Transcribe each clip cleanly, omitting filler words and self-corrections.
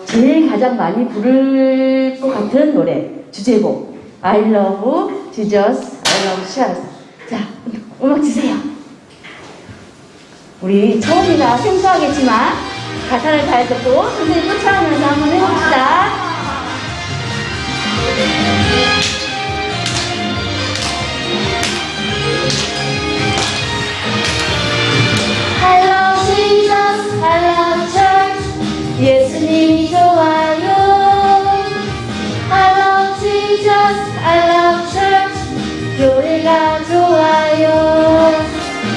제일 가장 많이 부를 것 같은 노래, 주제곡. I love Jesus, I love Charles. 자, 음악 주세요. 우리 처음이라 생소하겠지만 가사를 잘 듣고 선생님 쫓아가면서 한번 해봅시다. I love Jesus, I love church. 예수님이 좋아요. I love Jesus, I love church. 교회가 좋아요.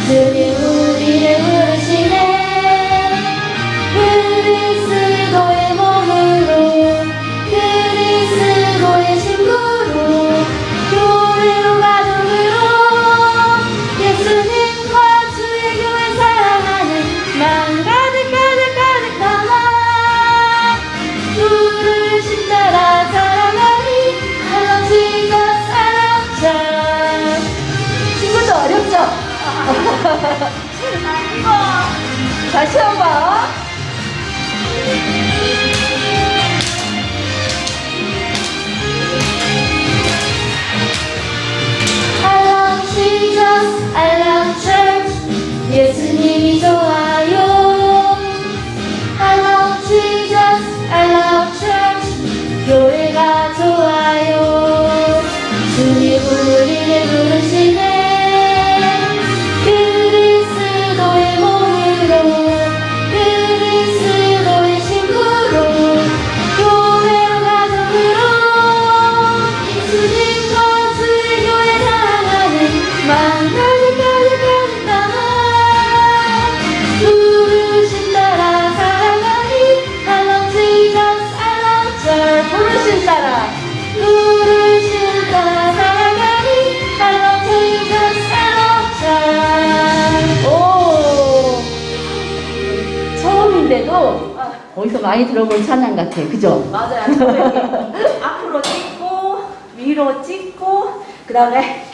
주님 우리를 부르시네. 그리스도의 몸으로, 그리스도의 친구로, 교회로 가족으로, 예수님과 주의 교회 사랑하는 마음 가득 가득 가득 담아 부르신 따라 사랑하니 I love Jesus, I love church. 친구도 어렵죠? 다시 한번. I love Jesus, I love church. 예수님이 좋아요. I love Jesus, I love church. 교회가 좋아요. 주님 우리를 부르시네. 그리스도의 몸으로, 그리스도의 친구로, 교회로 가족으로, 예수님과 주의 교회 사랑하는 마음 가득 가득 가득 담아 부르신 따라 사랑하니 I love Jesus, I love church. 부르신 따라, 부르신 따라 사랑하니 I love Jesus, I love church. 오, 처음인데도 어디서 많이 들어본 찬양 같아, 그죠? 맞아요. 이렇게 앞으로 찍고 위로 찍고 그 다음에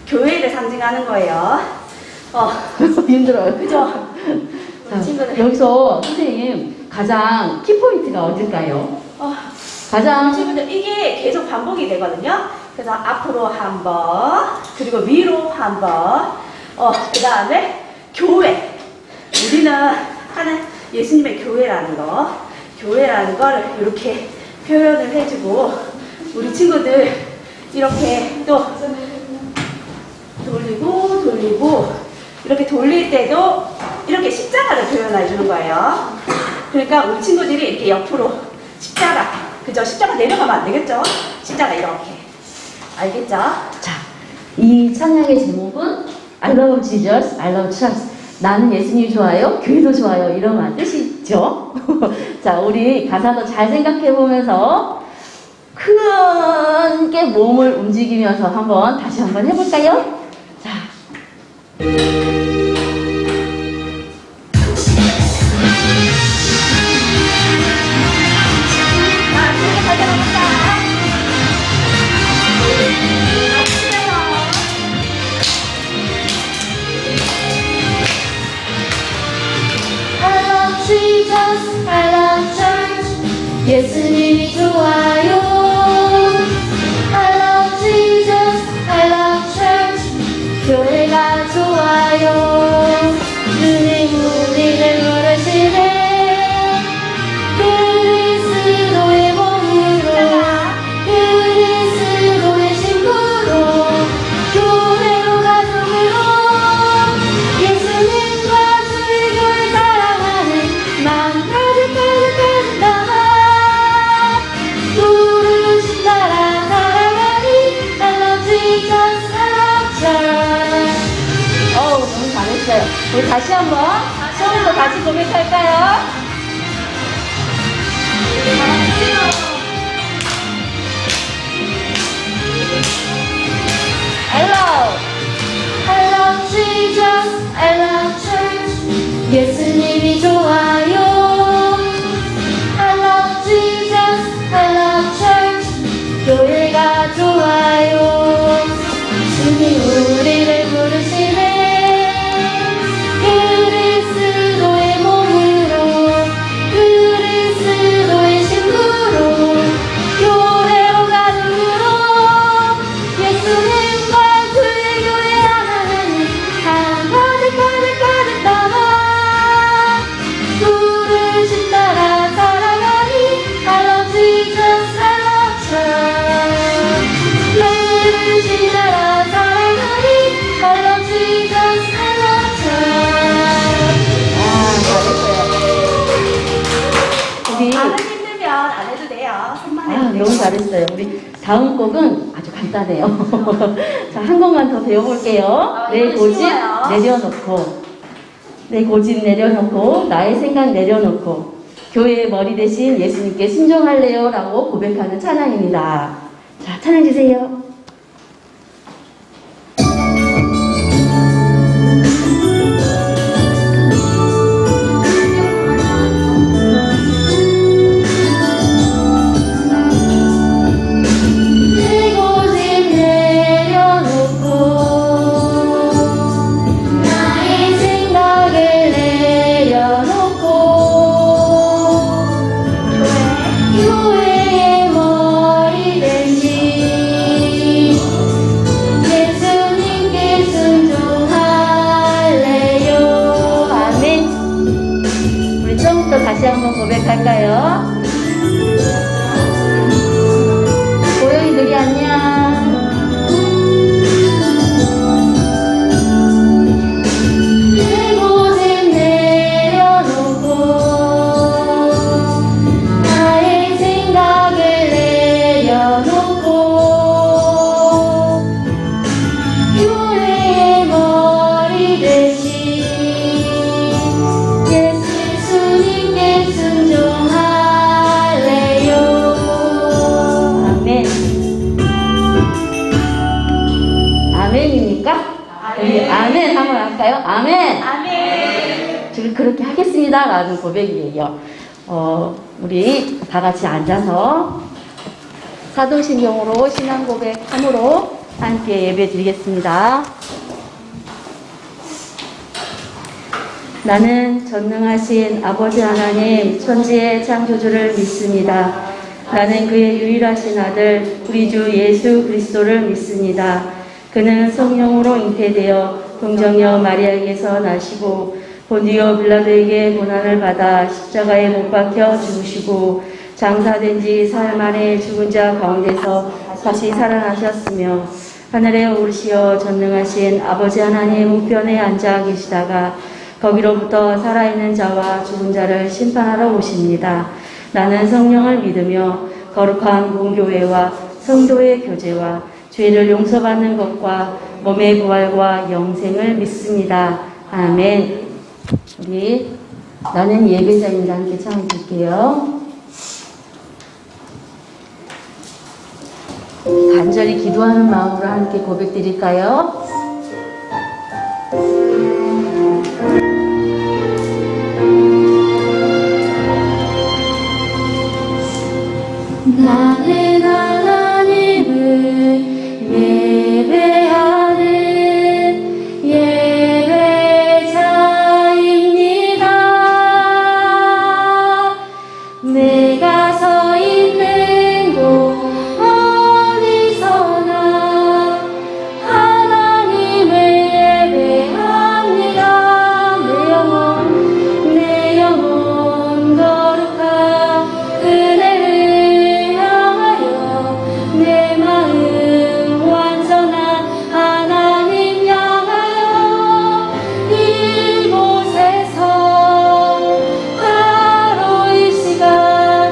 교회를 상징하는 거예요. 힘들어요, 그죠? 자, 친구들. 여기서 선생님 가장 키포인트가 어딜까요? 가장 친구들 이게 계속 반복이 되거든요. 그래서 앞으로 한 번, 그리고 위로 한 번, 그 다음에 교회. 우리는 하는 예수님의 교회라는 거를 이렇게 표현을 해주고, 우리 친구들 이렇게 또 돌리고, 이렇게 돌릴 때도 이렇게 십자가를 표현해 주는 거예요. 그러니까 우리 친구들이 이렇게 옆으로 십자가, 그죠? 십자가 내려가면 안 되겠죠? 십자가 이렇게. 알겠죠? 자, 이 찬양의 제목은 I love Jesus, I love Charles. 나는 예수님이 좋아요, 교회도 좋아요, 이런 뜻이죠. 자, 우리 가사도 잘 생각해 보면서 크게 몸을 움직이면서 다시 한번 해볼까요? 자. I love Jesus, I love church. 예수님이 좋아요. I love Jesus, I love church. 교회가 좋아요. 주님 우리를 부르시네. 그리스도의 몸으로, 그리스도의 친구로, 교회로 가족으로, 예수님과 주의 교회 사랑하는 마음 가득 가득 가득 담아 부르신 따라 사랑하니 I love Jesus, I love church. 너무 잘했어요. 우리 다시 한번 처음부터 다시 고백할까요? I love Jesus, I love church. 예수님이 좋아요. I love Jesus, I love church. 교회가 좋아요. 주님 우리를 부르시네. 그리스도의 몸으로, 우리 안은 힘들면 안 해도 돼요. 손만 해도 돼요. 너무 잘했어요. 우리 다음 곡은 아주 간단해요. 자, 한 곡만 더 배워볼게요. 내 이거 고집 쉬워요. 내려놓고, 내 고집 내려놓고, 나의 생각 내려놓고, 교회의 머리 대신 예수님께 순종할래요? 라고 고백하는 찬양입니다. 자, 찬양 주세요. 내 고집 내려놓고 나의 생각을 내려놓고 교회의 머리 대신 예수님께 순종할래요. 아멘. 우리 처음부터 다시 한번 고백할까요? 고영이들이 안녕. 내 고집 내려놓고 나의 생각을 내려놓고 교회의 머리 대신 예수님께 순종할래요. 아멘. 아멘입니까? 우리 아멘 한번 할까요? 아멘. 아멘. 지금 그렇게 하겠습니다. 라는 고백이에요. 우리 다 같이 앉아서 사도신경으로 신앙 고백함으로 함께 예배 드리겠습니다. 나는 전능하신 아버지 하나님 천지의 창조주를 믿습니다. 나는 그의 유일하신 아들 우리 주 예수 그리스도를 믿습니다. 그는 성령으로 잉태되어 동정녀 마리아에게서 나시고 본디오 빌라도에게 고난을 받아 십자가에 못 박혀 죽으시고 장사된 지 사흘 만에 죽은 자 가운데서 다시 살아나셨으며 하늘에 오르시어 전능하신 아버지 하나님 우편에 앉아 계시다가 거기로부터 살아있는 자와 죽은 자를 심판하러 오십니다. 나는 성령을 믿으며 거룩한 공교회와 성도의 교제와 죄를 용서받는 것과 몸의 부활과 영생을 믿습니다. 아멘. 우리 나는 예배자입니다. 함께 찬양해 줄게요. 간절히 기도하는 마음으로 함께 고백 드릴까요? 나는 하나님을 예배하는 예배자입니다. 내가 서 있는 곳 어디서나 하나님을 예배합니다. 내 영혼 거룩한 은혜를 향하여 내 마음 완전한 하나님 향하여 이곳에서 바로 이 시간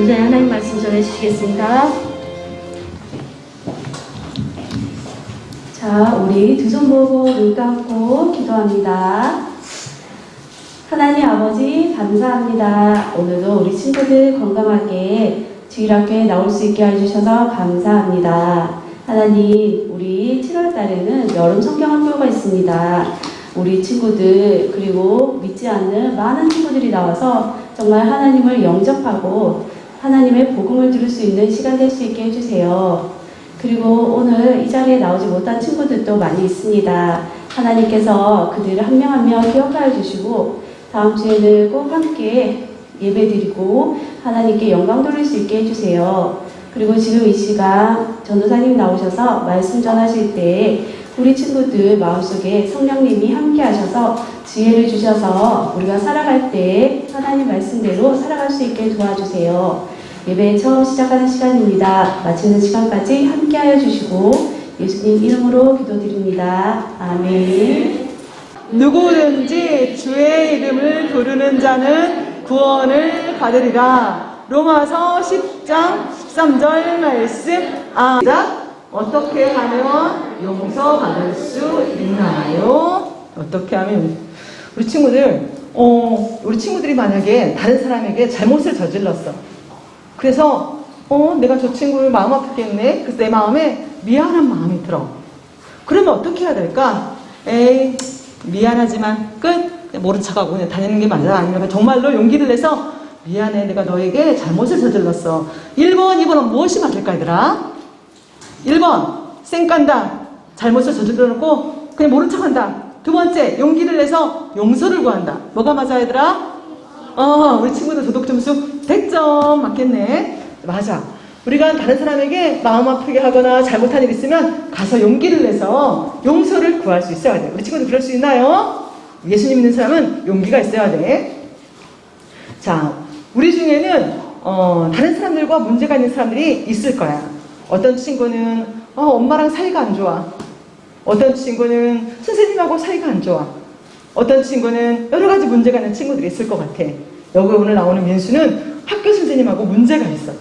네, 하나님 말씀 전해주시겠습니다. 자, 우리 두 손 모으고 눈 감고 기도합니다. 하나님 아버지 감사합니다. 오늘도 우리 친구들 건강하게 주일학교에 나올 수 있게 해주셔서 감사합니다. 하나님, 우리 7월 달에는 여름 성경학교가 있습니다. 우리 친구들 그리고 믿지 않는 많은 친구들이 나와서 정말 하나님을 영접하고 하나님의 복음을 들을 수 있는 시간 될 수 있게 해주세요. 그리고 오늘 이 자리에 나오지 못한 친구들도 많이 있습니다. 하나님께서 그들을 한 명 한 명 기억하여 주시고 다음 주에는 꼭 함께 예배드리고 하나님께 영광 돌릴 수 있게 해주세요. 그리고 지금 이 시간 전도사님 나오셔서 말씀 전하실 때 우리 친구들 마음속에 성령님이 함께 하셔서 지혜를 주셔서 우리가 살아갈 때 하나님 말씀대로 살아갈 수 있게 도와주세요. 예배 처음 시작하는 시간입니다. 마치는 시간까지 함께 하여 주시고 예수님 이름으로 기도드립니다. 아멘. 누구든지 주의 이름을 부르는 자는 구원을 받으리라. 로마서 10장 13절 말씀. 어떻게 하면 용서받을 수 있나요? 어떻게 하면 우리 친구들이 만약에 다른 사람에게 잘못을 저질렀어. 그래서 내가 저 친구를 마음 아프겠네. 그래서 내 마음에 미안한 마음이 들어. 그러면 어떻게 해야 될까? 에이, 미안하지만 끝. 모른 척하고 그냥 다니는 게 맞아. 아니면 정말로 용기를 내서 미안해, 내가 너에게 잘못을 저질렀어. 1번, 2번은 무엇이 맞을까, 얘들아? 1번, 쌩깐다. 잘못을 저질러놓고 그냥 모른 척한다. 두 번째, 용기를 내서 용서를 구한다. 뭐가 맞아, 얘들아? 우리 친구들 도덕 점수 100점 맞겠네. 맞아. 우리가 다른 사람에게 마음 아프게 하거나 잘못한 일 있으면 가서 용기를 내서 용서를 구할 수 있어야 돼. 우리 친구들 그럴 수 있나요? 예수님 믿는 사람은 용기가 있어야 돼. 자, 우리 중에는 다른 사람들과 문제가 있는 사람들이 있을 거야. 어떤 친구는 엄마랑 사이가 안 좋아. 어떤 친구는 선생님하고 사이가 안 좋아. 어떤 친구는 여러 가지 문제가 있는 친구들이 있을 것 같아. 여기 오늘 나오는 민수는 학교 선생님하고 문제가 있어.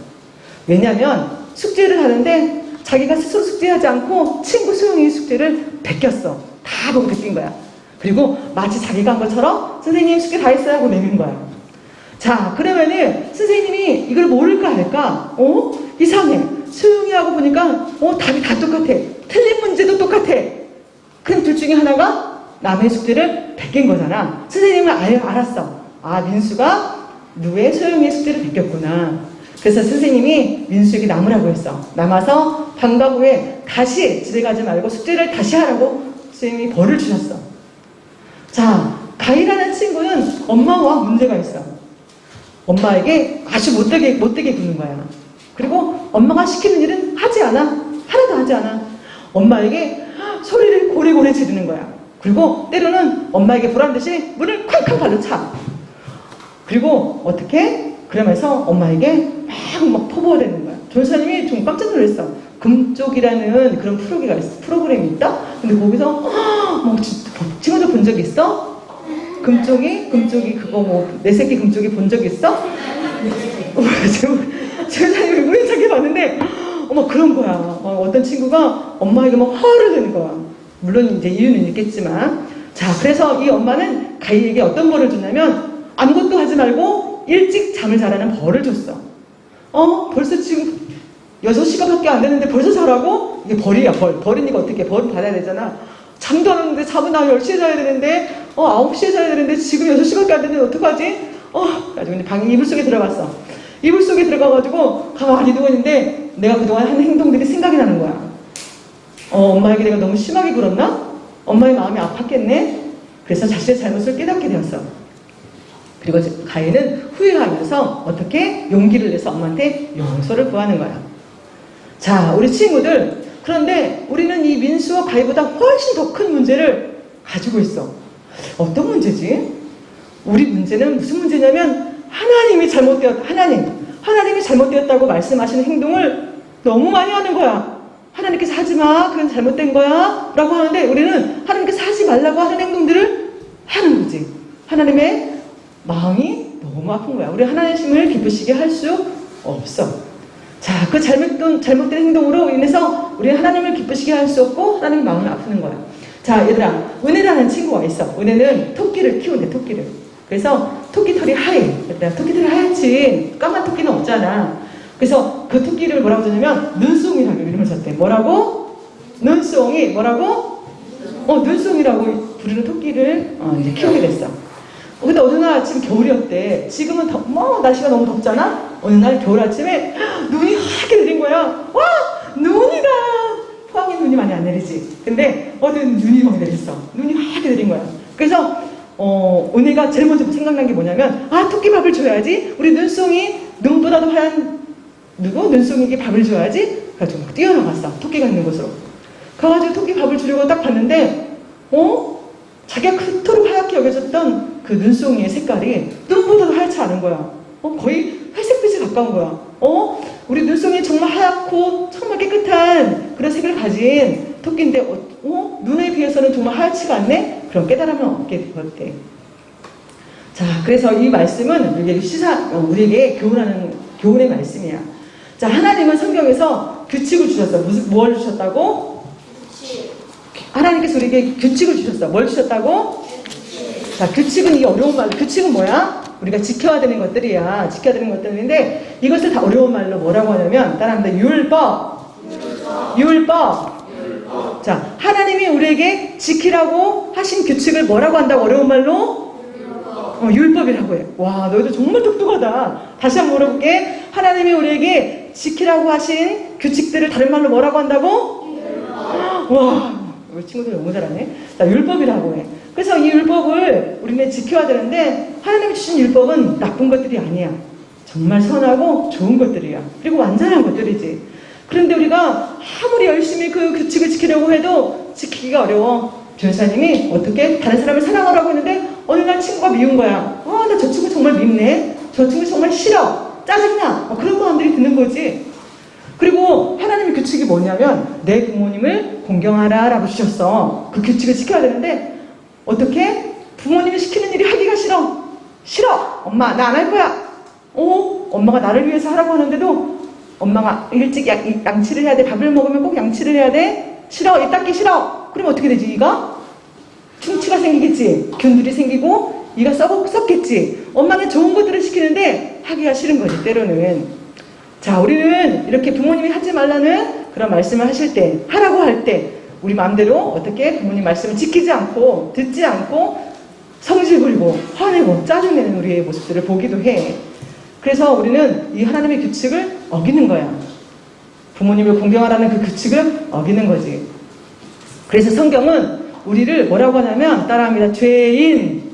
왜냐면 숙제를 하는데 자기가 스스로 숙제하지 않고 친구 소영이 숙제를 베꼈어. 다 보고 베낀 거야. 그리고 마치 자기가 한 것처럼 선생님 숙제 다 했어요 하고 내민 거야. 자, 그러면은 선생님이 이걸 모를까 할까? 이상해. 소영이하고 보니까 답이 다 똑같아. 틀린 문제도 똑같아. 그럼 둘 중에 하나가 남의 숙제를 베낀 거잖아. 선생님은 알았어. 민수가 누구의 소영이의 숙제를 베꼈구나. 그래서 선생님이 민수에게 남으라고 했어. 남아서 방과 후에 다시 집에 가지 말고 숙제를 다시 하라고 선생님이 벌을 주셨어. 자, 가희라는 친구는 엄마와 문제가 있어. 엄마에게 아주 못되게 구는 거야. 그리고 엄마가 시키는 일은 하지 않아. 하나도 하지 않아. 엄마에게 소리를 고래고래 지르는 거야. 그리고 때로는 엄마에게 보란듯이 문을 쾅쾅 발로 차. 그리고 어떻게? 그러면서 엄마에게 막 포부어대는 거야. 전사님이 좀 깜짝 놀랐어. 금쪽이라는 그런 프로그램이 있다? 근데 거기서 친구들 본 적 있어? 금쪽이 그거 내 새끼 금쪽이 본 적 있어? 전사님이 우연찮게 봤는데 그런 거야. 어떤 친구가 엄마에게 막 화를 내는 거야. 물론 이제 이유는 있겠지만. 자, 그래서 이 엄마는 가희에게 어떤 벌을 줬냐면 아무것도 하지 말고 일찍 잠을 자라는 벌을 줬어. 벌써 지금 6시간밖에 안 됐는데 벌써 자라고? 이게 벌이야, 벌. 벌이니까 어떻게 벌을 받아야 되잖아. 잠도 안 오는데 잠은 나 10시에 자야 되는데 9시에 자야 되는데 지금 6시간밖에 안 됐는데 어떡하지? 그래가지고 방 이불 속에 들어갔어. 이불 속에 들어가가지고 가만히 누워있는데 내가 그동안 한 행동들이 생각이 나는 거야. 엄마에게 내가 너무 심하게 굴었나? 엄마의 마음이 아팠겠네? 그래서 자신의 잘못을 깨닫게 되었어. 그리고 가희는 후회하면서 어떻게 용기를 내서 엄마한테 용서를 구하는 거야. 자, 우리 친구들, 그런데 우리는 이 민수와 가희보다 훨씬 더 큰 문제를 가지고 있어. 어떤 문제지? 우리 문제는 무슨 문제냐면 하나님이 잘못되었다고 말씀하시는 행동을 너무 많이 하는 거야. 하나님께서 하지마, 그건 잘못된 거야 라고 하는데 우리는 하나님께서 하지 말라고 하는 행동들을 하는 거지. 하나님의 마음이 너무 아픈 거야. 우리 하나님을 기쁘시게 할 수 없어. 자, 그 잘못된 행동으로 인해서 우리는 하나님을 기쁘시게 할 수 없고 하나님 마음을 아프는 거야. 자, 얘들아, 은혜라는 친구가 있어. 은혜는 토끼를 키운대, 토끼를. 그래서 토끼 털이 하얘. 얘들아, 토끼 털이 하얗지. 까만 토끼는 없잖아. 그래서 그 토끼를 뭐라고 하냐면 눈송이라고 이름을 줬대. 뭐라고? 눈송이. 뭐라고? 눈송이라고 부르는 토끼를 이제 키우게 됐어. 근데 어느 날 아침 겨울이었대. 지금은 날씨가 너무 덥잖아? 어느 날 겨울 아침에 눈이 하얗게 내린 거야. 와! 눈이다! 포항에 눈이 많이 안 내리지. 근데 어디는 눈이 막 내렸어. 눈이 하얗게 내린 거야. 그래서 은혜가 제일 먼저 생각난 게 뭐냐면, 토끼 밥을 줘야지. 우리 눈송이 눈보다도 하얀 눈송이에게 밥을 줘야지. 그래가지고 막 뛰어나갔어. 토끼가 있는 곳으로. 가가지고 토끼 밥을 주려고 딱 봤는데, 자기가 그토록 하얗게 여겨졌던 그 눈송이의 색깔이 눈보다도 하얗지 않은 거야. 거의 회색빛에 가까운 거야. 우리 눈송이 정말 하얗고 정말 깨끗한 그런 색을 가진 토끼인데, 눈에 비해서는 정말 하얗지가 않네? 그런 깨달음을 얻게 되었대. 자, 그래서 이 말씀은 우리에게 교훈의 말씀이야. 자, 하나님은 성경에서 규칙을 주셨어. 뭘 주셨다고? 하나님께서 우리에게 규칙을 주셨어. 뭘 주셨다고? 자, 규칙은 이 어려운 말로, 규칙은 뭐야? 우리가 지켜야 되는 것들이야. 지켜야 되는 것들인데, 이것을 다 어려운 말로 뭐라고 하냐면, 따라합니다. 율법. 자, 하나님이 우리에게 지키라고 하신 규칙을 뭐라고 한다고 어려운 말로? 율법이라고 해. 와, 너희들 정말 똑똑하다. 다시 한번 물어볼게. 하나님이 우리에게 지키라고 하신 규칙들을 다른 말로 뭐라고 한다고? 와, 우리 친구들 너무 잘하네. 자, 율법이라고 해. 그래서 이 율법을 우리는 지켜야 되는데, 하나님이 주신 율법은 나쁜 것들이 아니야. 정말 선하고 좋은 것들이야. 그리고 완전한 것들이지. 그런데 우리가 아무리 열심히 그 규칙을 지키려고 해도 지키기가 어려워. 교사님이 어떻게 다른 사람을 사랑하라고 했는데 어느 날 친구가 미운 거야. 나 저 친구 정말 밉네. 저 친구 정말 싫어. 짜증나. 그런 마음들이 드는 거지. 그리고 하나님의 규칙이 뭐냐면 내 부모님을 공경하라 라고 주셨어. 그 규칙을 지켜야 되는데 어떻게? 부모님이 시키는 일이 하기가 싫어. 엄마 나 안 할 거야. 엄마가 나를 위해서 하라고 하는데도 엄마가 일찍 양치를 해야 돼. 밥을 먹으면 꼭 양치를 해야 돼. 싫어. 이 닦기 싫어. 그럼 어떻게 되지? 이가? 충치가 생기겠지. 균들이 생기고 이가 썩겠지. 엄마는 좋은 것들을 시키는데 하기가 싫은 거지, 때로는. 자, 우리는 이렇게 부모님이 하지 말라는 그런 말씀을 하실 때, 하라고 할 때 우리 마음대로 어떻게 부모님 말씀을 지키지 않고 듣지 않고 성질 부리고 화내고 짜증내는 우리의 모습들을 보기도 해. 그래서 우리는 이 하나님의 규칙을 어기는 거야. 부모님을 공경하라는 그 규칙을 어기는 거지. 그래서 성경은 우리를 뭐라고 하냐면 따라합니다. 죄인.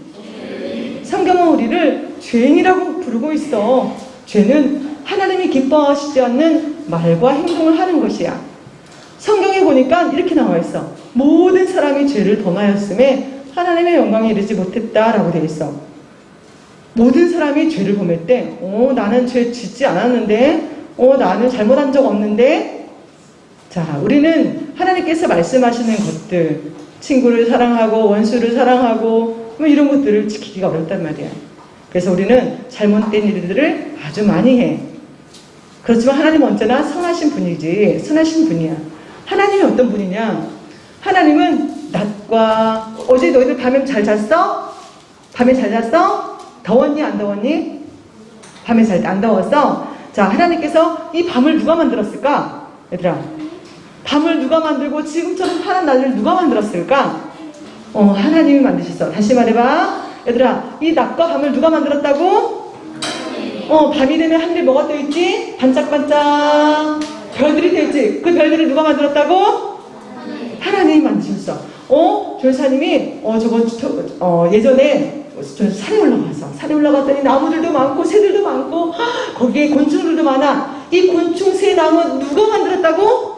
성경은 우리를 죄인이라고 부르고 있어. 죄는 하나님이 기뻐하시지 않는 말과 행동을 하는 것이야. 성경에 보니까 이렇게 나와 있어. 모든 사람이 죄를 범하였음에 하나님의 영광에 이르지 못했다라고 되어 있어. 모든 사람이 죄를 범했대. 나는 죄 짓지 않았는데, 나는 잘못한 적 없는데. 자, 우리는 하나님께서 말씀하시는 것들, 친구를 사랑하고 원수를 사랑하고 뭐 이런 것들을 지키기가 어렵단 말이야. 그래서 우리는 잘못된 일들을 아주 많이 해. 그렇지만 하나님은 언제나 선하신 분이지. 선하신 분이야. 하나님이 어떤 분이냐? 하나님은 낮과 어제 너희들 밤에 잘 잤어? 밤에 잘 잤어? 더웠니? 안 더웠니? 밤에 잘 안 더웠어? 자, 하나님께서 이 밤을 누가 만들었을까? 얘들아, 밤을 누가 만들고 지금처럼 파란 날을 누가 만들었을까? 하나님이 만드셨어. 다시 말해봐. 얘들아, 이 낮과 밤을 누가 만들었다고? 밤이 되면 하늘에 뭐가 떠있지? 반짝반짝 별들이 떠있지. 그 별들을 누가 만들었다고? 하나님이 만드셨어. 조사님이 예전에 저 산에 올라가서 산에 올라갔더니 나무들도 많고 새들도 많고 거기에 곤충들도 많아. 이 곤충, 새, 나무 누가 만들었다고?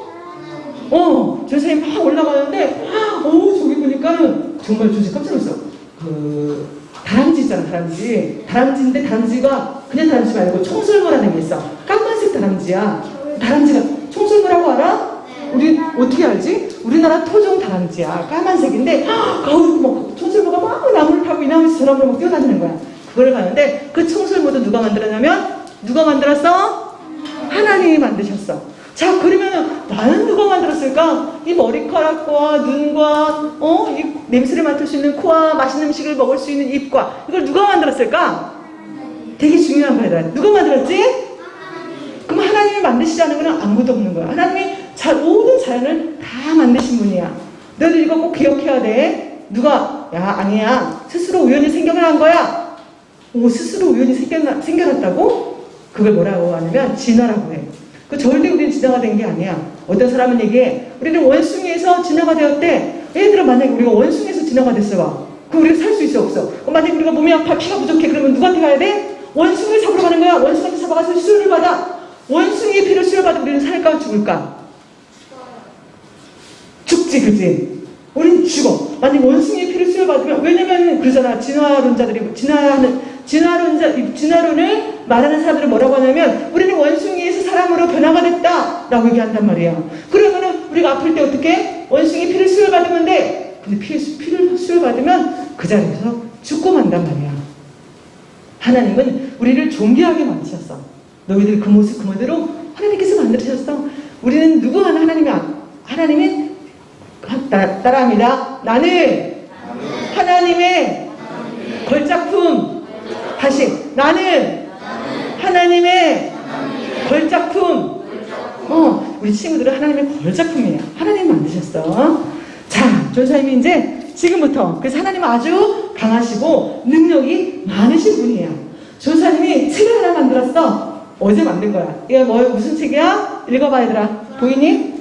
조사님 막 올라가는데 저기 보니까 정말 조사 깜짝 놀랐어. 다람쥐 있잖아, 다람쥐. 다람쥐인데 다람쥐가 그냥 다람쥐 말고 청설모라는 게 있어. 까만색 다람쥐야. 다람쥐가 청설모라고 알아? 우리 어떻게 알지? 우리나라 토종 다람쥐야. 까만색인데 거기 막 청설모가 막 나무를 타고 이 나무에서 저 나무를 막 뛰어다니는 거야. 그걸 가는데 그 청설모도 누가 만들었냐면 누가 만들었어? 만드셨어. 자, 그러면은 나는 누가 만들었을까? 이 머리카락과 눈과 이 냄새를 맡을 수 있는 코와 맛있는 음식을 먹을 수 있는 입과 이걸 누가 만들었을까? 되게 중요한 거야. 누가 만들었지? 그럼 하나님이 만드시자는 거는 아무도 없는 거야. 하나님이 모든 자연을 다 만드신 분이야. 너희들 이거 꼭 기억해야 돼. 누가 아니야 스스로 우연히 생겨난 거야. 스스로 우연히 생겨났다고? 그걸 뭐라고 하냐면 진화라고 해. 절대 우리는 진화가 된 게 아니야. 어떤 사람은 얘기해. 우리는 원숭이에서 진화가 되었대. 얘들아, 만약에 우리가 원숭이에서 진화가 됐어 봐. 그럼 우리가 살 수 있어 없어? 만약에 우리가 몸이 아파 피가 부족해. 그러면 누구한테 가야 돼? 원숭이를 잡으러 가는 거야. 원숭이한테 잡아가서 수혈을 받아. 원숭이의 피를 수혈받아 우리는 살까 죽을까? 죽지, 그치? 우린 죽어. 만약 원숭이의 피를 수혈받으면, 왜냐면 그러잖아. 진화론을 말하는 사람들은 뭐라고 하냐면 우리는 원숭이에서 사람으로 변화가 됐다 라고 얘기한단 말이야. 그러면은 우리가 아플 때 어떻게? 원숭이 피를 수혈받으면 돼. 근데 피를 수혈받으면 그 자리에서 죽고 만단 말이야. 하나님은 우리를 존귀하게 만드셨어. 너희들 그 모습 그대로 하나님께서 만드셨어. 우리는 누구 하나님이 따라합니다. 나는 하나님의 걸작품. 다시 나는 하나님의 걸작품. 우리 친구들은 하나님의 걸작품이에요. 하나님 만드셨어. 자, 전사님이 이제 지금부터 그래서 하나님은 아주 강하시고 능력이 많으신 분이에요. 전사님이 책을 하나 만들었어. 어제 만든 거야. 이거 무슨 책이야? 읽어봐 얘들아. 보이니?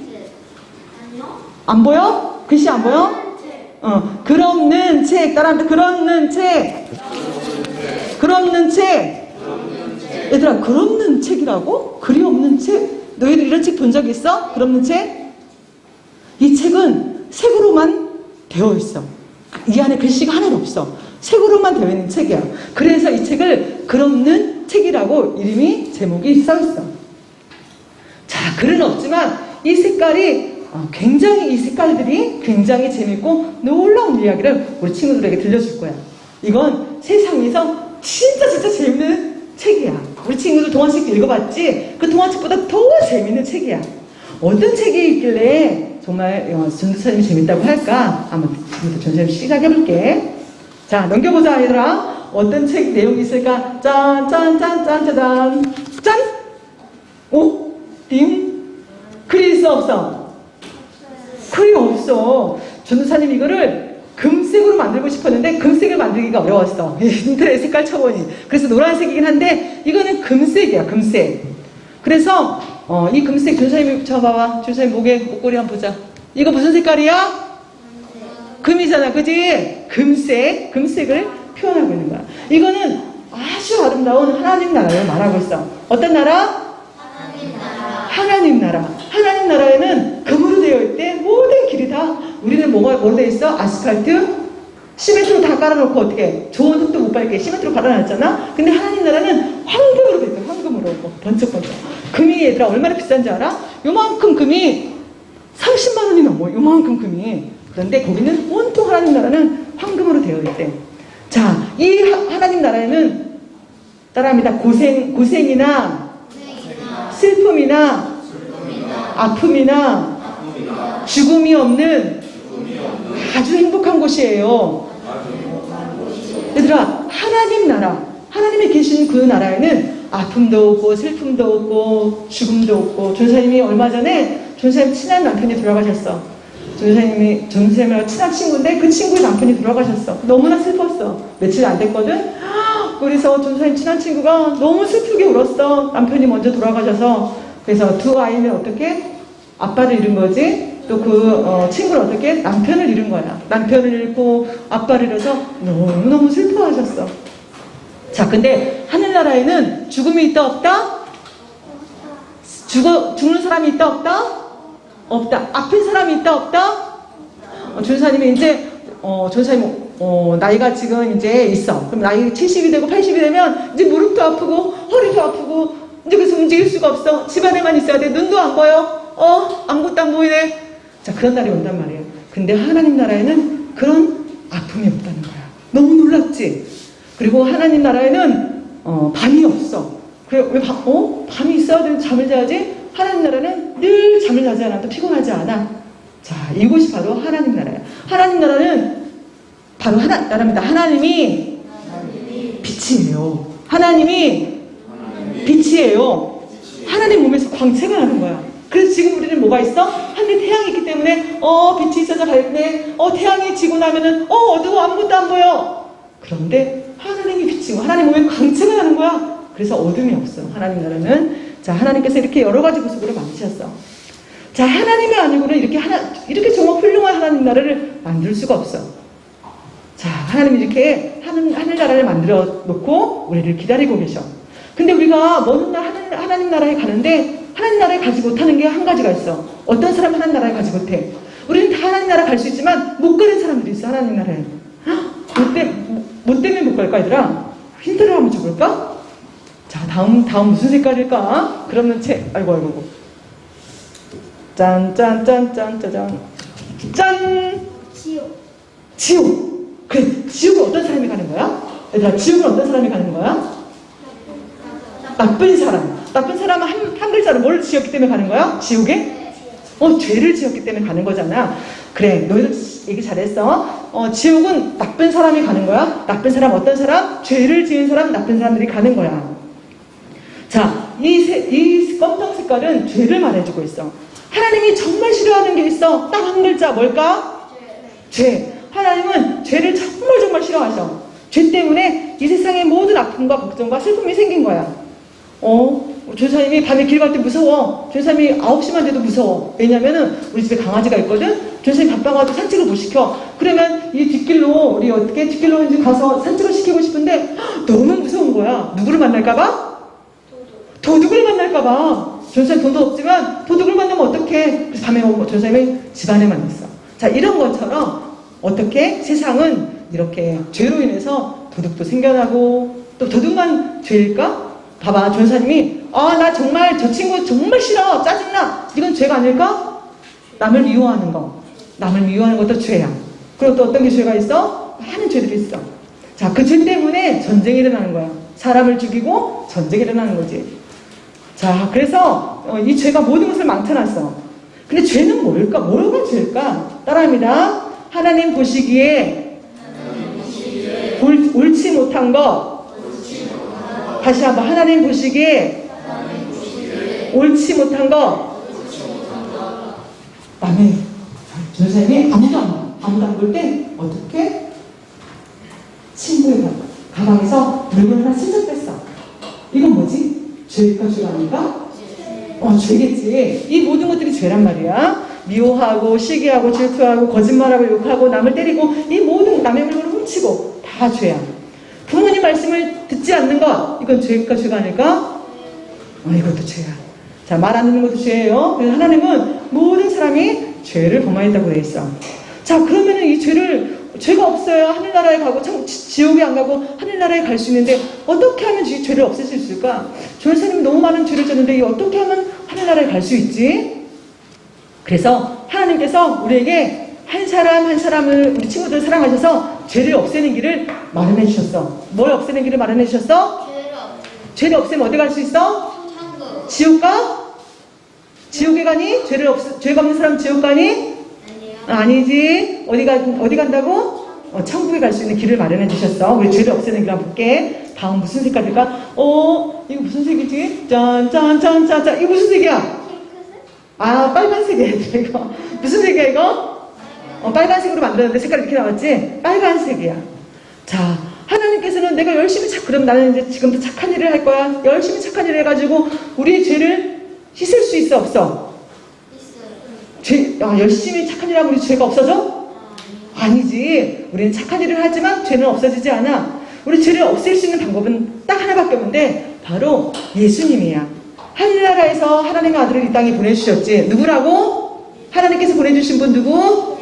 안 보여? 글씨 안 보여? 글없는 책. 따라한테 글없는 책. 글없는 책. 얘들아, 글없는 책이라고? 글이 없는 책? 너희들 이런 책 본 적 있어? 글없는 책? 이 책은 색으로만 되어 있어. 이 안에 글씨가 하나도 없어. 색으로만 되어 있는 책이야. 그래서 이 책을 글없는 책이라고 제목이 써 있어. 자, 글은 없지만 이 색깔이 이 색깔들이 굉장히 재밌고 놀라운 이야기를 우리 친구들에게 들려줄 거야. 이건 세상에서 진짜 재밌는 책이야. 우리 친구들 동화책 읽어봤지? 그 동화책보다 더 재밌는 책이야. 어떤 책이 있길래 정말 전도사님이 재밌다고 할까? 한번 지금부터 전도사님 시작해볼게. 자, 넘겨보자 얘들아. 어떤 책 내용이 있을까? 짠! 오? 띵? 글이 있어 없어? 글이 없어. 전도사님 이거를 금색으로 만들고 싶었는데 금색을 만들기가 어려웠어. 인터넷 색깔 쳐보니. 그래서 노란색이긴 한데 이거는 금색이야. 금색. 그래서 이 금색 전도사님이 쳐봐봐. 전도사님 목걸이 한번 보자. 이거 무슨 색깔이야? 금이잖아. 그지? 금색을 표현하고 있는 거야. 이거는 아주 아름다운 하나님 나라를 말하고 있어. 어떤 나라? 하나님 나라. 하나님 나라에는 금으로 되어 있대. 모든 길이 다. 우리는 뭐로 되어 있어? 아스팔트? 시멘트로 다 깔아놓고 어떻게? 좋은 흙도 못 밟게 시멘트로 깔아놨잖아? 근데 하나님 나라는 황금으로 되어 있대. 황금으로. 번쩍번쩍. 금이 얘들아 얼마나 비싼지 알아? 요만큼 금이 30만 원이 넘어. 요만큼 금이. 그런데 거기는 온통 하나님 나라는 황금으로 되어 있대. 자, 이 하나님 나라에는 따라합니다. 고생이나 슬픔이나 아픔이나 죽음이 없는 아주 행복한 곳이에요. 얘들아, 하나님 나라, 하나님이 계신 그 나라에는 아픔도 없고 슬픔도 없고 죽음도 없고. 전사님이 얼마 전에 전사님 친한 남편이 돌아가셨어. 전사님이랑 친한 친구인데 그 친구의 남편이 돌아가셨어. 너무나 슬펐어. 며칠 안 됐거든. 그래서 전사님 친한 친구가 너무 슬프게 울었어. 남편이 먼저 돌아가셔서. 그래서 두 아이는 어떻게? 아빠를 잃은 거지. 또 그 친구는 어떻게? 남편을 잃은 거야. 남편을 잃고 아빠를 잃어서 너무너무 슬퍼하셨어. 자, 근데 하늘나라에는 죽음이 있다 없다? 죽는 사람이 있다 없다? 없다. 아픈 사람이 있다 없다? 전사님이 이제 전사님 나이가 지금 이제 있어. 그럼 나이 70이 되고 80이 되면 이제 무릎도 아프고 허리도 아프고 이제 그래서 움직일 수가 없어. 집안에만 있어야 돼. 눈도 안 보여. 아무것도 안 보이네. 자, 그런 날이 온단 말이에요. 근데 하나님 나라에는 그런 아픔이 없다는 거야. 너무 놀랍지? 그리고 하나님 나라에는 밤이 없어. 그래, 왜 밤이 있어야 되는 잠을 자야지? 하나님 나라는 늘 잠을 자지 않아도 피곤하지 않아. 자, 이곳이 바로 하나님 나라야. 하나님 나라는 바로 나라입니다. 하나님이 빛이에요. 하나님이 빛이에요. 하나님 몸에서 광채가 나는 거야. 그래서 지금 우리는 뭐가 있어? 하늘에 태양이 있기 때문에 빛이 있어서 밝네. 태양이 지고 나면은 어두워 아무것도 안 보여. 그런데 하나님이 빛이고 하나님 몸에 광채가 나는 거야. 그래서 어둠이 없어. 하나님 나라는. 자, 하나님께서 이렇게 여러 가지 모습으로 만드셨어. 자, 하나님이 아니고는 이렇게 정말 훌륭한 하나님 나라를 만들 수가 없어. 자, 하나님이 이렇게 하늘 나라를 만들어 놓고 우리를 기다리고 계셔. 근데 우리가 먼 하나님 나라에 가는데 하나님 나라에 가지 못하는 게 한 가지가 있어. 어떤 사람은 하나님 나라에 가지 못해. 우리는 다 하나님 나라 갈 수 있지만 못 가는 사람들이 있어. 하나님 나라에. 뭐 때문에 못 갈까, 얘들아? 힌트를 한번 줘볼까? 자, 다음 무슨 색깔일까? 그러면 아이고. 짠. 지옥. 그래, 지옥은 어떤 사람이 가는 거야? 얘들아, 지옥은 어떤 사람이 가는 거야? 나쁜 사람. 나쁜 사람은 한 글자로 뭘 지었기 때문에 가는 거야? 지옥에? 죄를 지었기 때문에 가는 거잖아. 그래, 너희들 얘기 잘했어. 지옥은 나쁜 사람이 가는 거야. 나쁜 사람 어떤 사람? 죄를 지은 사람, 나쁜 사람들이 가는 거야. 자, 이 검정 색깔은 죄를 말해주고 있어. 하나님이 정말 싫어하는 게 있어. 딱 한 글자, 뭘까? 죄. 하나님은 죄를 정말 싫어하셔. 죄 때문에 이 세상의 모든 아픔과 걱정과 슬픔이 생긴 거야. 조사님이 밤에 길 갈 때 무서워. 조사님이 9시만 돼도 무서워. 왜냐면은 우리 집에 강아지가 있거든. 조사님이 바빠가지고 산책을 못 시켜. 그러면 이 뒷길로 우리 어떻게 뒷길로 이제 가서 산책을 시키고 싶은데 너무 무서운 거야. 누구를 만날까봐? 도둑을 만날까봐. 조사님 돈도 없지만 도둑을 만나면 어떡해. 그래서 밤에 조사님이 집안에 만났어. 자, 이런 것처럼 어떻게 세상은 이렇게 죄로 인해서 도둑도 생겨나고 또 도둑만 죄일까? 봐봐, 전사님이 나 정말 저 친구 정말 싫어, 짜증나. 이건 죄가 아닐까? 남을 미워하는 거. 남을 미워하는 것도 죄야. 그리고 또 어떤 게 죄가 있어? 많은 죄들이 있어. 자, 그 죄 때문에 전쟁이 일어나는 거야. 사람을 죽이고 전쟁이 일어나는 거지. 자, 그래서 이 죄가 모든 것을 망쳐놨어. 근데 죄는 뭘까? 뭐가 죄일까? 따라합니다. 하나님 보시기에 옳지 못한 것. 다시 한번. 하나님 보시기에 옳지 못한 것. 남의 전사님이 아무도 안 볼 때 어떻게? 친구의 가방에서 물건 하나 슬쩍 뺐어. 이건 뭐지? 죄일까? 죄가 아닐까? 죄겠지. 이 모든 것들이 죄란 말이야. 미워하고 시기하고 질투하고 거짓말하고 욕하고 남을 때리고 이 모든 남의 물건을 훔치고 다 죄야. 부모님 말씀을 듣지 않는 것, 이건 죄일까? 죄가 아닐까? 이것도 죄야. 자, 말 안 듣는 것도 죄예요. 그래서 하나님은 모든 사람이 죄를 범하였다고 되어 있어. 자, 그러면은 이 죄가 없어야 하늘나라에 가고 지옥에 안 가고 하늘나라에 갈 수 있는데 어떻게 하면 이 죄를 없앨 수 있을까? 조연사님이 너무 많은 죄를 졌는데 어떻게 하면 하늘나라에 갈 수 있지? 그래서 하나님께서 우리에게 한 사람 한 사람을 우리 친구들 사랑하셔서 죄를 없애는 길을 마련해 주셨어. 뭘 없애는 길을 마련해 주셨어? 죄를 없애면 어디 갈 수 있어? 천국. 지옥 가? 지옥에 가니? 죄가 없는 사람 지옥 가니? 아니지. 어디 간다고? 천국에 갈 수 있는 길을 마련해 주셨어. 우리 죄를 없애는 길 한번 볼게. 다음 무슨 색깔일까? 이거 무슨 색이지? 짠. 이거 무슨 색이야? 빨간색이야, 이거. 무슨 색이야, 이거? 빨간색으로 만들었는데 색깔이 이렇게 나왔지? 빨간색이야. 자, 하나님께서는 내가 열심히 그럼 나는 이제 지금부터 착한 일을 할 거야. 열심히 착한 일을 해가지고 우리의 죄를 씻을 수 있어, 없어? 열심히 착한 일을 하면 우리 죄가 없어져? 아니지. 우리는 착한 일을 하지만 죄는 없어지지 않아. 우리 죄를 없앨 수 있는 방법은 딱 하나밖에 없는데 바로 예수님이야. 하늘나라에서 하나님의 아들을 이 땅에 보내주셨지. 누구라고? 하나님께서 보내주신 분 누구?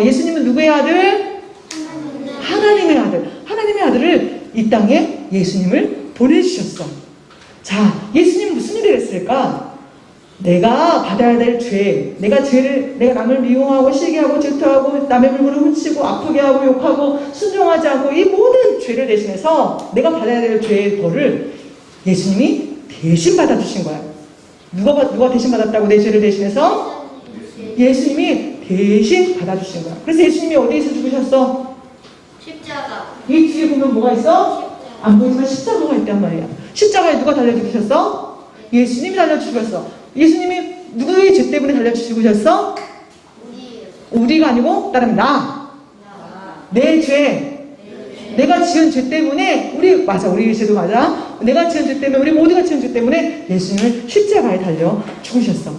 예수님은 누구의 아들? 하나님의 아들. 하나님의 아들을 이 땅에 예수님을 보내주셨어. 자, 예수님은 무슨 일을 했을까? 내가 받아야 될 죄, 내가 남을 미워하고 시기하고 질투하고 남의 물건을 훔치고 아프게 하고 욕하고 순종하지 않고 이 모든 죄를 대신해서 내가 받아야 될 죄의 벌을 예수님이 대신 받아주신 거야. 누가 대신 받았다고? 내 죄를 대신해서? 예수님이 대신 받아주신 거야. 그래서 예수님이 어디에서 죽으셨어? 십자가. 이 뒤에 보면 뭐가 있어? 안 보이지만 십자가가 있단 말이야. 십자가에 누가 달려 죽으셨어? 예수님이 달려 죽으셨어. 예수님이 누구의 죄 때문에 달려 죽으셨어? 우리가 아니고 따르면 내 죄. 내가 지은 죄 때문에 우리 죄도 맞아. 내가 지은 죄 때문에 우리 모두가 지은 죄 때문에 예수님을 십자가에 달려 죽으셨어.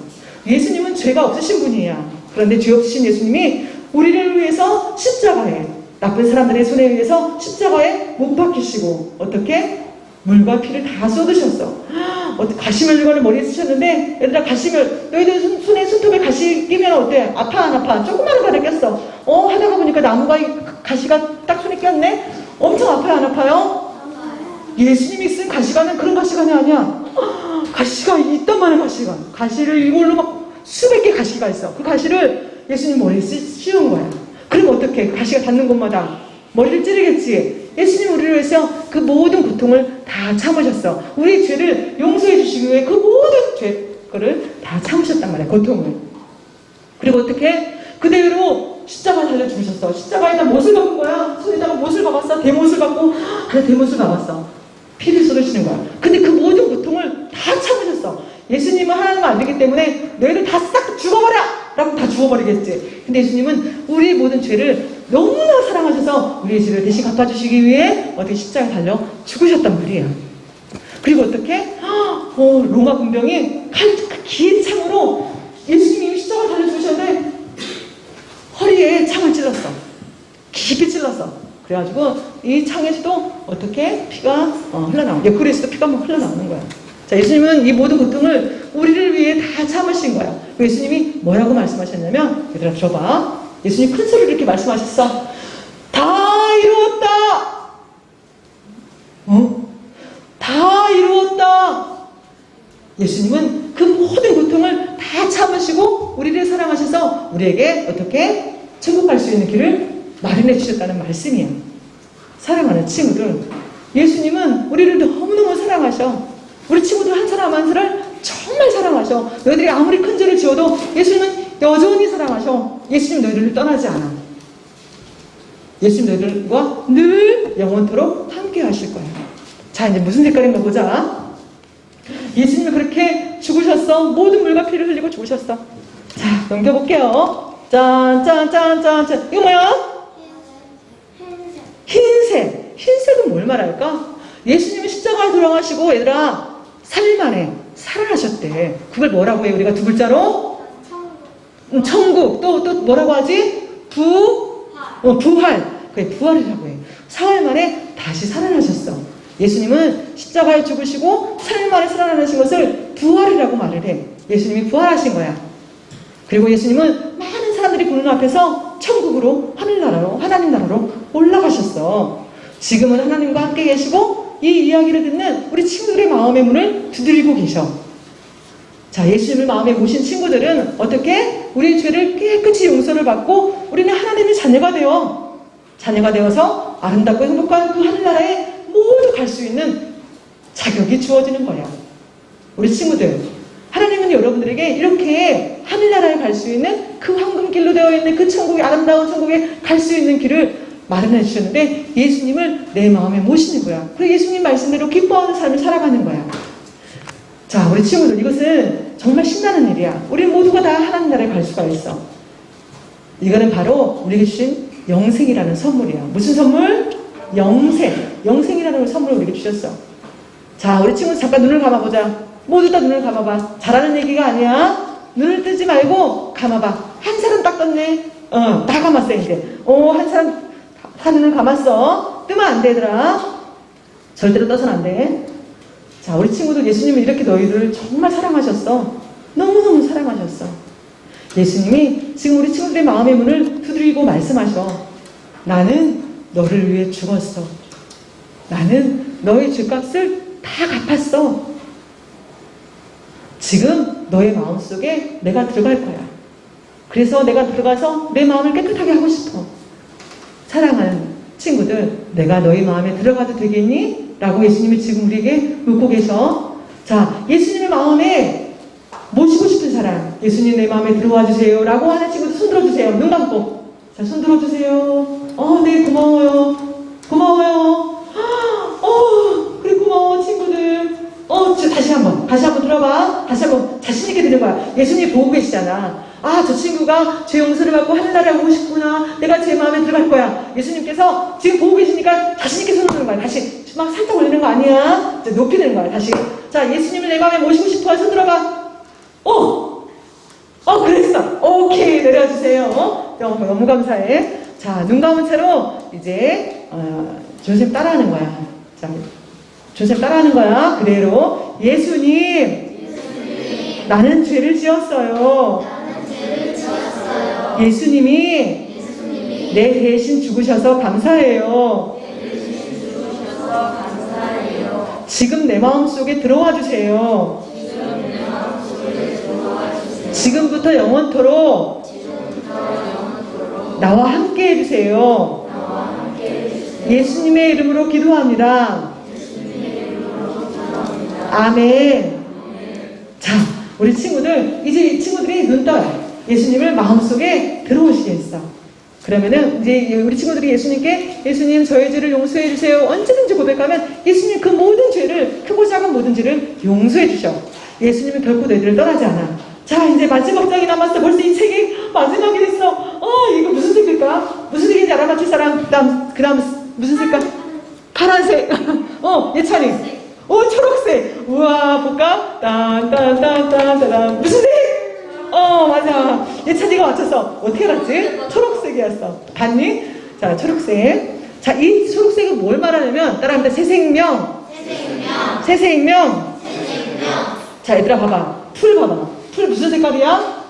예수님은 죄가 없으신 분이야. 그런데 죄 없으신 예수님이 우리를 위해서 십자가에 나쁜 사람들의 손에 의해서 십자가에 못 박히시고 어떻게? 물과 피를 다 쏟으셨어. 가시면류관을 머리에 쓰셨는데 얘들아 너희들 손에 손톱에 가시 끼면 어때? 아파 안 아파? 조그마한 거를 꼈어. 하다가 보니까 나무가 가시가 딱 손에 꼈네? 엄청 아파요 안 아파요? 예수님이 쓴 가시관은 그런 가시관이 아니야. 가시가 있단 말이야. 가시를 이걸로 막 수백 개 가시가 있어. 그 가시를 예수님 머리에 씌운 거야. 그럼 어떻게? 가시가 닿는 곳마다 머리를 찌르겠지. 예수님 우리를 위해서 그 모든 고통을 다 참으셨어. 우리 죄를 용서해 주시기 위해 그 모든 죄를 다 참으셨단 말이야. 고통을. 그리고 어떻게? 그대로 십자가에 달려 죽으셨어. 십자가에다 못을 박은 거야. 손에다가 못을 박았어. 대못을 박고 대못을 박았어. 피를 쏟으시는 거야. 근데 그 모든 고통을 다 참으셨어. 예수님은 하나님은 안 되기 때문에 너희들 다 싹 죽어버려! 라고 다 죽어버리겠지. 근데 예수님은 우리 모든 죄를 너무나 사랑하셔서 우리의 죄를 대신 갚아주시기 위해 어떻게 십자가에 달려 죽으셨단 말이에요. 그리고 어떻게? 로마 군병이 긴 창으로 예수님이 십자가에 달려 죽으셨는데 허리에 창을 찔렀어. 깊이 찔렀어. 그래가지고 이 창에서도 어떻게 피가 흘러나와. 옆구리에서도 피가 막 흘러나오는 거야. 자, 예수님은 이 모든 고통을 우리를 위해 다 참으신 거야. 예수님이 뭐라고 말씀하셨냐면, 얘들아 들어봐. 예수님 큰 소리로 이렇게 말씀하셨어. 다 이루었다. 다 이루었다. 예수님은 그 모든 고통을 다 참으시고 우리를 사랑하셔서 우리에게 어떻게 천국 갈 수 있는 길을 마련해 주셨다는 말씀이야. 사랑하는 친구들, 예수님은 우리를 너무너무 사랑하셔. 우리 친구들 한 사람 한 사람을 정말 사랑하셔. 너희들이 아무리 큰 죄를 지어도 예수님은 여전히 사랑하셔. 예수님 너희들을 떠나지 않아. 예수님 너희들과 늘 영원토록 함께 하실 거야. 자, 이제 무슨 색깔인가 보자. 예수님이 그렇게 죽으셨어. 모든 물과 피를 흘리고 죽으셨어. 자, 넘겨볼게요. 짠. 이거 뭐야? 흰색. 흰색은 뭘 말할까? 예수님이 십자가에 돌아가시고 얘들아 3일 만에 살아나셨대. 그걸 뭐라고 해? 우리가 두 글자로? 천국. 또 뭐라고 하지? 부활. 그게 부활이라고 해. 4일 만에 다시 살아나셨어. 예수님은 십자가에 죽으시고 3일 만에 살아나신 것을 부활이라고 말을 해. 예수님이 부활하신 거야. 그리고 예수님은 많은 사람들이 보는 앞에서 천국으로 하나님 나라로 올라가셨어. 지금은 하나님과 함께 계시고 이 이야기를 듣는 우리 친구들의 마음의 문을 두드리고 계셔. 자, 예수님을 마음에 모신 친구들은 어떻게? 우리의 죄를 깨끗이 용서를 받고 우리는 하나님의 자녀가 되어서 아름답고 행복한 그 하늘나라에 모두 갈 수 있는 자격이 주어지는 거야. 우리 친구들, 하나님은 여러분들에게 이렇게 하늘나라에 갈 수 있는 그 황금길로 되어 있는 그 천국의 아름다운 천국에 갈 수 있는 길을 마련해 주셨는데 예수님을 내 마음에 모시는 거야. 그리고 예수님 말씀대로 기뻐하는 삶을 살아가는 거야. 자, 우리 친구들, 이것은 정말 신나는 일이야. 우리 모두가 다 하나님 나라에 갈 수가 있어. 이거는 바로 우리에게 주신 영생이라는 선물이야. 무슨 선물? 영생이라는 선물을 우리에게 주셨어. 자, 우리 친구들 잠깐 눈을 감아보자. 모두 다 눈을 감아봐. 잘하는 얘기가 아니야. 눈을 뜨지 말고 감아봐. 한 사람 딱 떴네. 다 감았어 이제. 한 사람 다 눈을 감았어. 뜨면 안 돼, 얘들아. 절대로 떠서는 안 돼. 자, 우리 친구들, 예수님은 이렇게 너희들을 정말 사랑하셨어. 너무너무 사랑하셨어. 예수님이 지금 우리 친구들의 마음의 문을 두드리고 말씀하셔. 나는 너를 위해 죽었어. 나는 너의 죄값을 다 갚았어. 지금 너의 마음속에 내가 들어갈 거야. 그래서 내가 들어가서 내 마음을 깨끗하게 하고 싶어. 사랑하는 친구들, 내가 너희 마음에 들어가도 되겠니? 라고 예수님이 지금 우리에게 묻고 계셔. 자, 예수님의 마음에 예수님 내 마음에 들어와 주세요 라고 하는 친구들 손 들어주세요. 눈 감고. 자, 손 들어주세요. 네, 고마워요. 고마워요. 그래, 고마워, 친구들. 다시 한번 들어봐. 다시 한번 자신있게 드는 거야. 예수님 보고 계시잖아. 저 친구가 죄 용서를 받고 하늘나라에 오고 싶구나. 내가 제 마음에 들어갈 거야. 예수님께서 지금 보고 계시니까 자신있게 손을 드는 거야. 다시 막 살짝 올리는 거 아니야. 이제 높이 드는 거야. 다시. 자, 예수님을 내 마음에 모시고 싶어. 손 들어봐. 그랬어. 오케이, 내려주세요. 너무 감사해. 자, 눈 감은 채로 이제 조셉 따라하는 거야. 자, 조셉 따라하는 거야. 그대로 예수님, 나는 죄를 지었어요. 예수님이 내 대신 죽으셔서 감사해요. 지금 내 마음속에 들어와 주세요. 지금부터 영원토록 나와 함께 해주세요. 예수님의 이름으로 기도합니다. 아멘. 자, 우리 친구들, 이제 이 친구들이 눈 떠요. 예수님을 마음속에 들어오시게 했어. 그러면은 이제 우리 친구들이 예수님께 예수님 저의 죄를 용서해 주세요. 언제든지 고백하면 예수님 그 모든 죄를, 크고 작은 모든 죄를 용서해 주셔. 예수님은 결코 너희들을 떠나지 않아. 자, 이제 마지막 장이 남았어. 벌써 이 책이 마지막이 됐어. 이거 무슨 색일까? 무슨 색인지 알아맞힐 사람? 그 다음 무슨 색깔? 파란색. 예찬이. 초록색. 우와, 볼까? 딴딴딴딴딴. 무슨 색? 맞아. 예찬이가 맞췄어. 어떻게 알았지? 초록색이었어. 봤니? 자, 초록색. 자, 이 초록색은 뭘 말하냐면, 따라합니다. 새 생명. 새 생명. 자, 얘들아, 봐봐. 풀 봐봐. 풀 무슨 색깔이야?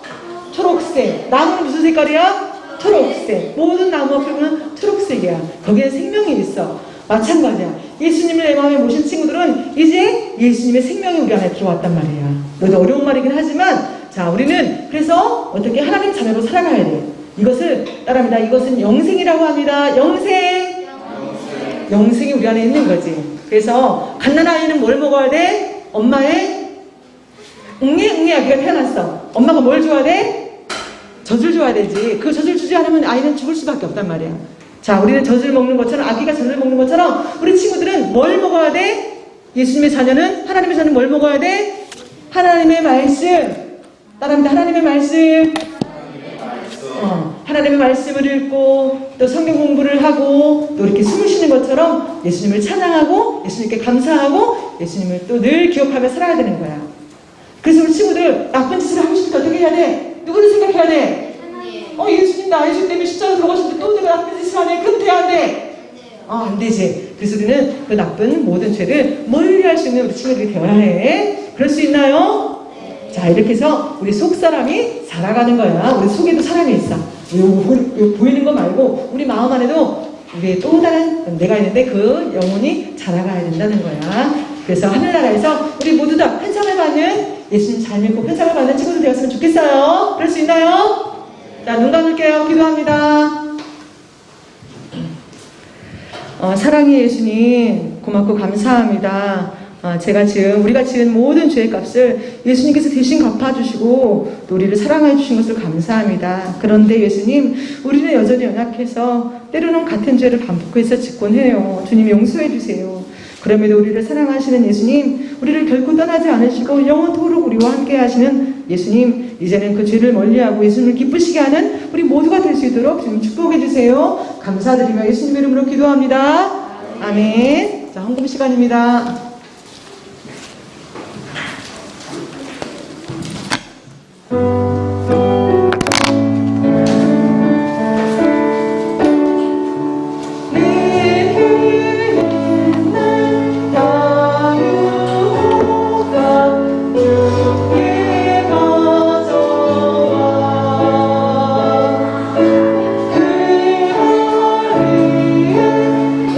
초록색. 나무는 무슨 색깔이야? 초록색. 모든 나무와 풀은 초록색이야. 거기에 생명이 있어. 마찬가지야. 예수님을 내 마음에 모신 친구들은 이제 예수님의 생명이 우리 안에 들어왔단 말이야. 너도 어려운 말이긴 하지만, 자, 우리는 그래서 어떻게 하나님 자녀로 살아가야 돼. 이것을 따라합니다. 이것은 영생이라고 합니다. 영생이 우리 안에 있는 거지. 그래서 갓난아이는 뭘 먹어야 돼? 엄마의 웅이 아기가 태어났어. 엄마가 뭘 줘야 돼? 젖을 줘야 되지. 그 젖을 주지 않으면 아이는 죽을 수밖에 없단 말이야. 자, 우리는 젖을 먹는 것처럼, 아기가 젖을 먹는 것처럼 우리 친구들은 뭘 먹어야 돼? 예수님의 자녀는, 하나님의 자녀는 뭘 먹어야 돼? 하나님의 말씀. 따라합니다. 하나님의 말씀. 하나님의 말씀을 읽고 또 성경 공부를 하고 또 이렇게 숨을 쉬는 것처럼 예수님을 찬양하고 예수님께 감사하고 예수님을 또 늘 기억하며 살아야 되는 거야. 그래서 우리 친구들 나쁜 짓을 하고 싶을 때 어떻게 해야 돼? 누구를 생각해야 돼? 예수님 나의 죄 때문에 십자가 들어가셨는데 또 내가 나쁜 짓을 하네. 그럼 돼야 안 돼? 안 되지. 그래서 우리는 그 나쁜 모든 죄를 멀리할 수 있는 우리 친구들이 되어야 해. 그럴 수 있나요? 자, 이렇게 해서 우리 속 사람이 살아가는 거야. 우리 속에도 사람이 있어. 요 보이는 거 말고 우리 마음 안에도 우리의 또 다른 내가 있는데 그 영혼이 자라가야 된다는 거야. 그래서 하늘나라에서 우리 모두 다 편찬을 받는, 예수님 잘 믿고 편찬을 받는 친구들 되었으면 좋겠어요. 그럴 수 있나요? 자, 눈 감을게요. 기도합니다. 사랑의 예수님, 고맙고 감사합니다. 우리가 지은 모든 죄의 값을 예수님께서 대신 갚아주시고 또 우리를 사랑해 주신 것을 감사합니다. 그런데 예수님, 우리는 여전히 연약해서 때로는 같은 죄를 반복해서 짓곤 해요. 주님 용서해 주세요. 그럼에도 우리를 사랑하시는 예수님, 우리를 결코 떠나지 않으시고 영원토록 우리와 함께 하시는 예수님, 이제는 그 죄를 멀리하고 예수님을 기쁘시게 하는 우리 모두가 될 수 있도록 주님 축복해 주세요. 감사드리며 예수님 이름으로 기도합니다. 아멘. 자, 헌금 시간입니다.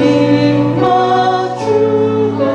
입 맞추고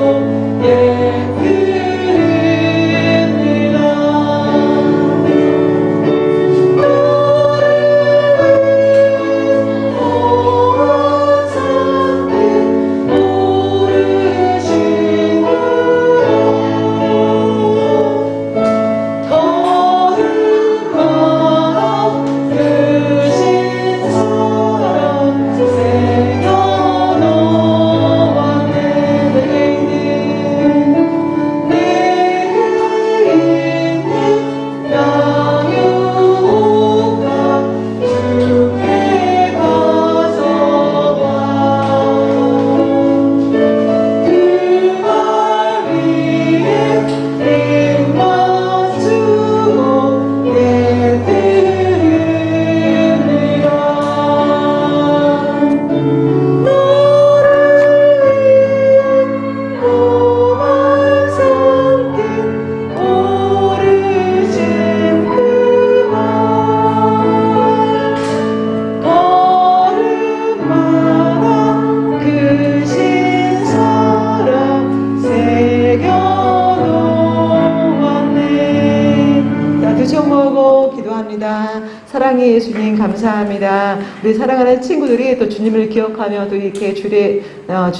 기도합니다. 사랑의 예수님 감사합니다. 우리 사랑하는 친구들이 또 주님을 기억하며 또 이렇게 주님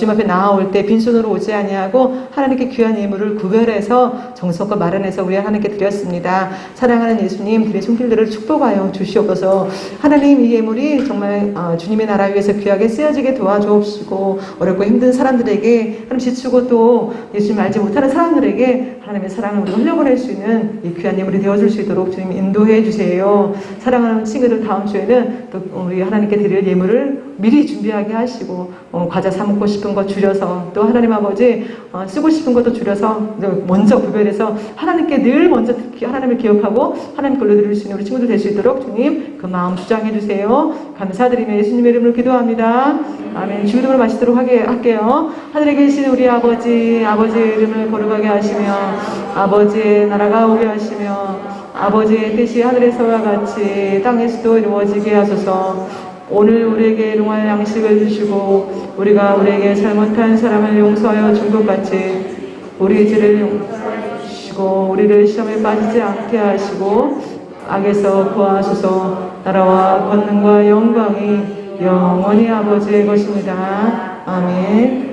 앞에 나아올 때 빈손으로 오지 아니하고 하나님께 귀한 예물을 구별해서 정성껏 마련해서 우리 하나님께 드렸습니다. 사랑하는 예수님, 그의 손길들을 축복하여 주시옵소서. 하나님, 이 예물이 정말 주님의 나라 위해서 귀하게 쓰여지게 도와주옵시고, 어렵고 힘든 사람들에게, 하나님 지치고 또 예수님 알지 못하는 사람들에게 하나님의 사랑을 우리가 흘려보낼 수 있는 이 귀한 예물이 되어줄 수 있도록 주님 인도해 주세요. 사랑하는 친구들, 다음 주에는 또 우리 하나님께 드릴 예물을 미리 준비하게 하시고, 과자 사 먹고 싶은 거 줄여서, 또 하나님 아버지 쓰고 싶은 것도 줄여서 먼저 구별해서 하나님께 늘 먼저 하나님을 기억하고 하나님 걸로 드릴 수 있는 우리 친구들 될 수 있도록 주님 그 마음 주장해 주세요. 감사드리며 예수님의 이름으로 기도합니다. 아멘. 주 이름으로 마치도록 할게요. 하늘에 계신 우리 아버지, 아버지의 이름을 거룩하게 하시며 아버지의 나라가 오게 하시며 아버지의 뜻이 하늘에서와 같이 땅에서도 이루어지게 하소서. 오늘 우리에게 일용할 양식을 주시고 우리가 우리에게 잘못한 사람을 용서하여 준 것 같이 우리 죄를 용서하여 주시고 우리를 시험에 빠지지 않게 하시고 악에서 구하소서. 나라와 권능과 영광이 영원히 아버지의 것입니다. 아멘.